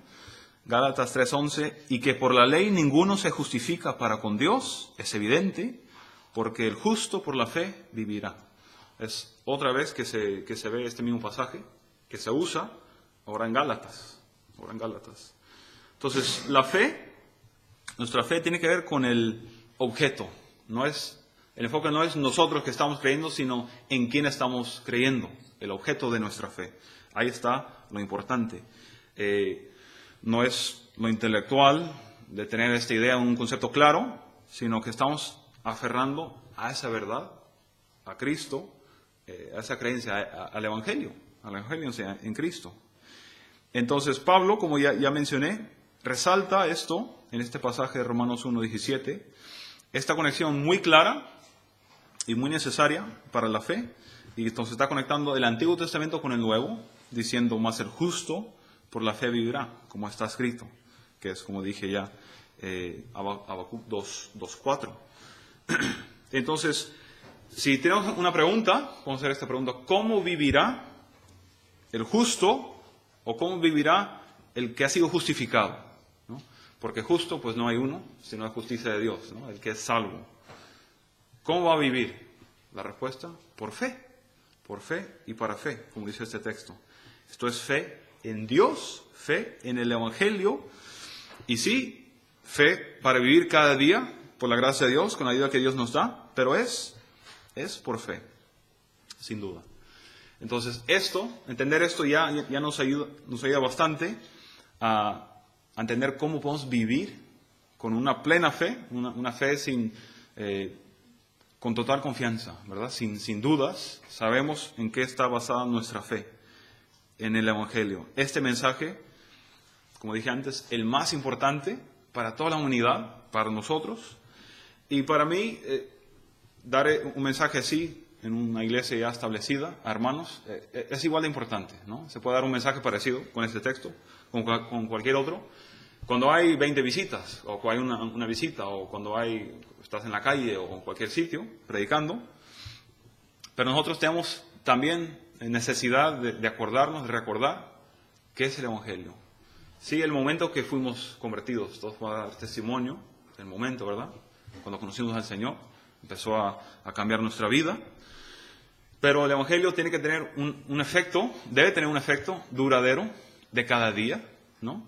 B: y que por la ley ninguno se justifica para con Dios, es evidente, porque el justo por la fe vivirá. Es otra vez que se ve este mismo pasaje, que se usa ahora en Gálatas. Entonces, nuestra fe tiene que ver con el objeto. El enfoque no es nosotros que estamos creyendo, sino en quién estamos creyendo, el objeto de nuestra fe. Ahí está lo importante. No es lo intelectual de tener esta idea, un concepto claro, sino que estamos aferrando a esa verdad, a Cristo, a esa creencia, al Evangelio en Cristo. Entonces Pablo, como ya mencioné, resalta esto en este pasaje de Romanos 1:17, esta conexión muy clara y muy necesaria para la fe, y entonces está conectando el Antiguo Testamento con el Nuevo, diciendo, más el justo por la fe vivirá, como está escrito, que es, como dije ya, Habacuc 2:4. Entonces, si tenemos una pregunta, vamos a hacer esta pregunta: ¿cómo vivirá el justo o cómo vivirá el que ha sido justificado? ¿No? Porque justo, pues no hay uno, sino la justicia de Dios, ¿no? El que es salvo. ¿Cómo va a vivir? La respuesta, por fe y para fe, como dice este texto. Esto es fe en Dios, fe en el Evangelio, y sí, fe para vivir cada día, por la gracia de Dios, con la ayuda que Dios nos da, pero es por fe, sin duda. Entonces, entender esto ya nos ayuda bastante a entender cómo podemos vivir con una plena fe, una fe con total confianza, ¿verdad? Sin dudas, sabemos en qué está basada nuestra fe. en el Evangelio. Este mensaje, como dije antes, el más importante para toda la humanidad, para nosotros. Y para mí, dar un mensaje así en una iglesia ya establecida a hermanos es igual de importante, ¿no? Se puede dar un mensaje parecido con este texto, con cualquier otro. Cuando hay 20 visitas, o cuando hay una visita, o cuando estás en la calle o en cualquier sitio predicando. Pero nosotros tenemos también necesidad de acordarnos, de recordar qué es el Evangelio. Sí, el momento que fuimos convertidos, todos van a dar testimonio del momento, ¿verdad? Cuando conocimos al Señor, empezó a cambiar nuestra vida. Pero el Evangelio tiene que tener un efecto, debe tener un efecto duradero de cada día, ¿no?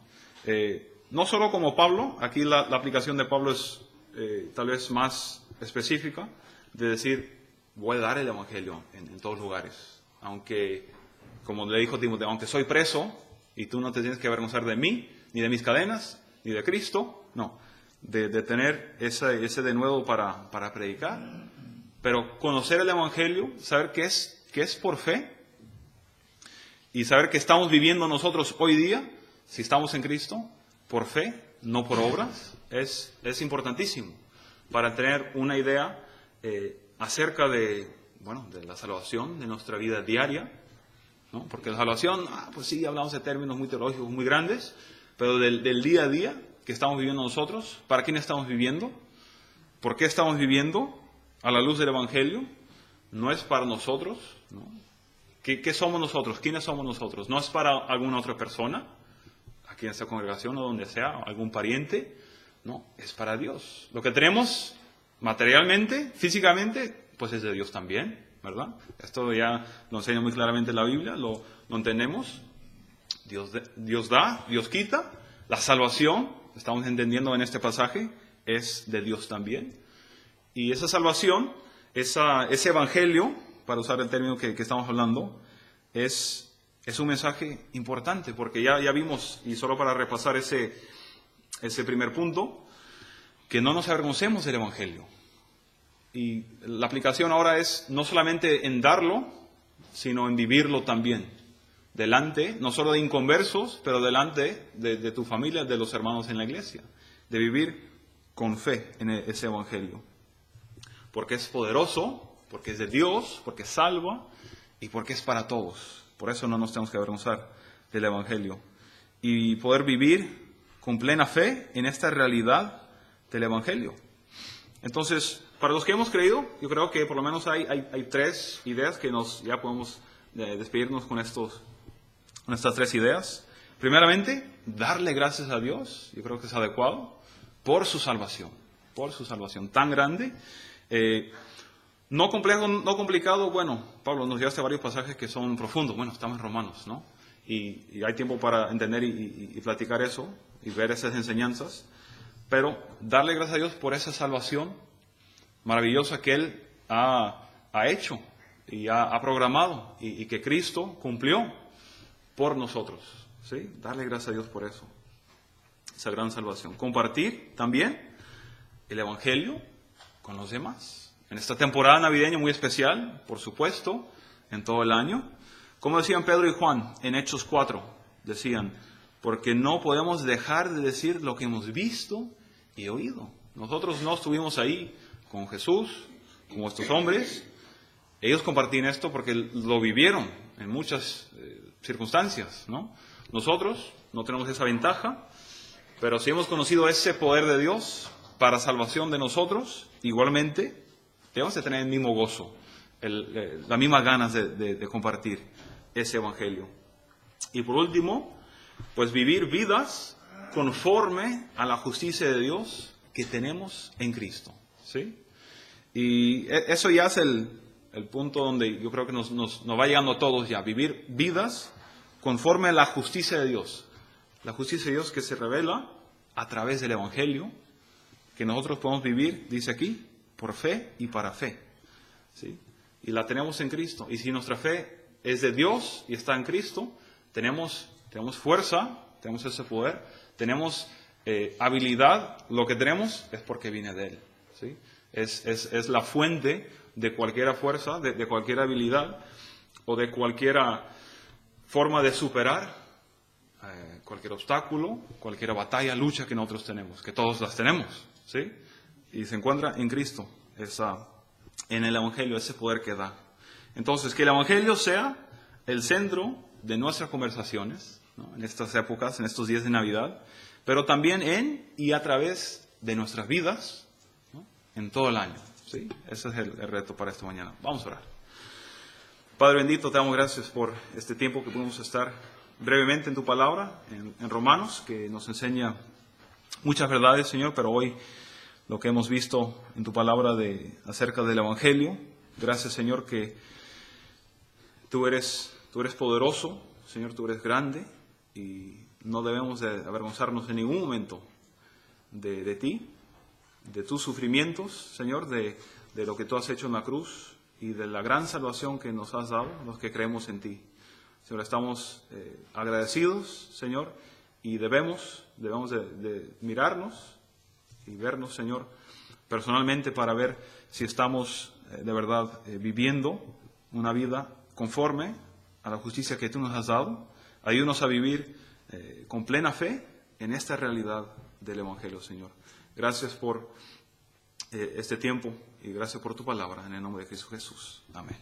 B: No solo como Pablo, aquí la aplicación de Pablo es tal vez más específica, de decir, voy a dar el Evangelio en todos lugares. Aunque, como le dijo Timoteo, aunque soy preso, y tú no te tienes que avergonzar de mí, ni de mis cadenas, ni de Cristo, no, de tener ese denuedo para predicar. Pero conocer el Evangelio, saber que es por fe, y saber que estamos viviendo nosotros hoy día, si estamos en Cristo, por fe, no por obras, es importantísimo para tener una idea acerca de la salvación de nuestra vida diaria, ¿no? Porque la salvación, pues sí, hablamos de términos muy teológicos, muy grandes, pero del día a día que estamos viviendo nosotros, ¿para quién estamos viviendo? ¿Por qué estamos viviendo a la luz del Evangelio? No es para nosotros, ¿no? ¿Qué somos nosotros? ¿Quiénes somos nosotros? No es para alguna otra persona, aquí en esta congregación o donde sea, algún pariente, no, es para Dios. Lo que tenemos materialmente, físicamente, pues es de Dios también, ¿verdad? Esto ya lo enseña muy claramente la Biblia, lo entendemos. Dios da, Dios quita. La salvación, estamos entendiendo en este pasaje, es de Dios también. Y esa salvación, ese evangelio, para usar el término que estamos hablando, es un mensaje importante, porque ya vimos, y solo para repasar ese primer punto, que no nos avergoncemos del evangelio. Y la aplicación ahora es no solamente en darlo, sino en vivirlo también. Delante, no solo de inconversos, pero delante de tu familia, de los hermanos en la iglesia. De vivir con fe en ese evangelio. Porque es poderoso, porque es de Dios, porque salva y porque es para todos. Por eso no nos tenemos que avergonzar del evangelio. Y poder vivir con plena fe en esta realidad del evangelio. Entonces, para los que hemos creído, yo creo que por lo menos hay 3 ideas que ya podemos despedirnos con estas 3 ideas. Primeramente, darle gracias a Dios, yo creo que es adecuado, por su salvación tan grande. No complejo, no complicado. Bueno, Pablo nos llevaste varios pasajes que son profundos. Bueno, estamos en Romanos, ¿no? Y hay tiempo para entender y platicar eso y ver esas enseñanzas. Pero darle gracias a Dios por esa salvación maravillosa que Él ha hecho y ha programado y que Cristo cumplió por nosotros, ¿sí? Darle gracias a Dios por eso, esa gran salvación. Compartir también el Evangelio con los demás. En esta temporada navideña muy especial, por supuesto, en todo el año. Como decían Pedro y Juan en Hechos 4, decían, porque no podemos dejar de decir lo que hemos visto y oído. Nosotros no estuvimos ahí con Jesús, como estos hombres. Ellos compartían esto porque lo vivieron en muchas circunstancias, ¿no? Nosotros no tenemos esa ventaja, pero si hemos conocido ese poder de Dios para salvación de nosotros, igualmente debemos de tener el mismo gozo, las mismas ganas de compartir ese evangelio. Y por último, pues vivir vidas conforme a la justicia de Dios que tenemos en Cristo, ¿sí? Y eso ya es el punto donde yo creo que nos va llegando a todos ya, vivir vidas conforme a la justicia de Dios. La justicia de Dios que se revela a través del evangelio, que nosotros podemos vivir, dice aquí, por fe y para fe, ¿sí? Y la tenemos en Cristo. Y si nuestra fe es de Dios y está en Cristo, tenemos fuerza, tenemos ese poder, tenemos habilidad. Lo que tenemos es porque viene de Él, ¿sí? Es la fuente de cualquier fuerza, de cualquier habilidad o de cualquier forma de superar cualquier obstáculo, cualquier batalla, lucha que nosotros tenemos, que todos las tenemos, ¿sí? Y se encuentra en Cristo, en el Evangelio, ese poder que da. Entonces, que el Evangelio sea el centro de nuestras conversaciones, ¿no? En estas épocas, en estos días de Navidad, pero también en y a través de nuestras vidas, ¿no? En todo el año, ¿sí? Ese es el reto para esta mañana. Vamos a orar. Padre bendito, te damos gracias por este tiempo que pudimos estar brevemente en tu palabra, en Romanos, que nos enseña muchas verdades, Señor, pero hoy lo que hemos visto en tu palabra acerca del Evangelio. Gracias, Señor, que tú eres poderoso, Señor, tú eres grande y no debemos de avergonzarnos en ningún momento de ti, de tus sufrimientos, Señor, de lo que tú has hecho en la cruz y de la gran salvación que nos has dado, los que creemos en ti. Señor, estamos agradecidos, Señor, y debemos de mirarnos y vernos, Señor, personalmente para ver si estamos de verdad viviendo una vida conforme a la justicia que tú nos has dado. Ayúdanos a vivir con plena fe en esta realidad del Evangelio, Señor. Gracias por este tiempo y gracias por tu palabra. En el nombre de Cristo Jesús. Amén.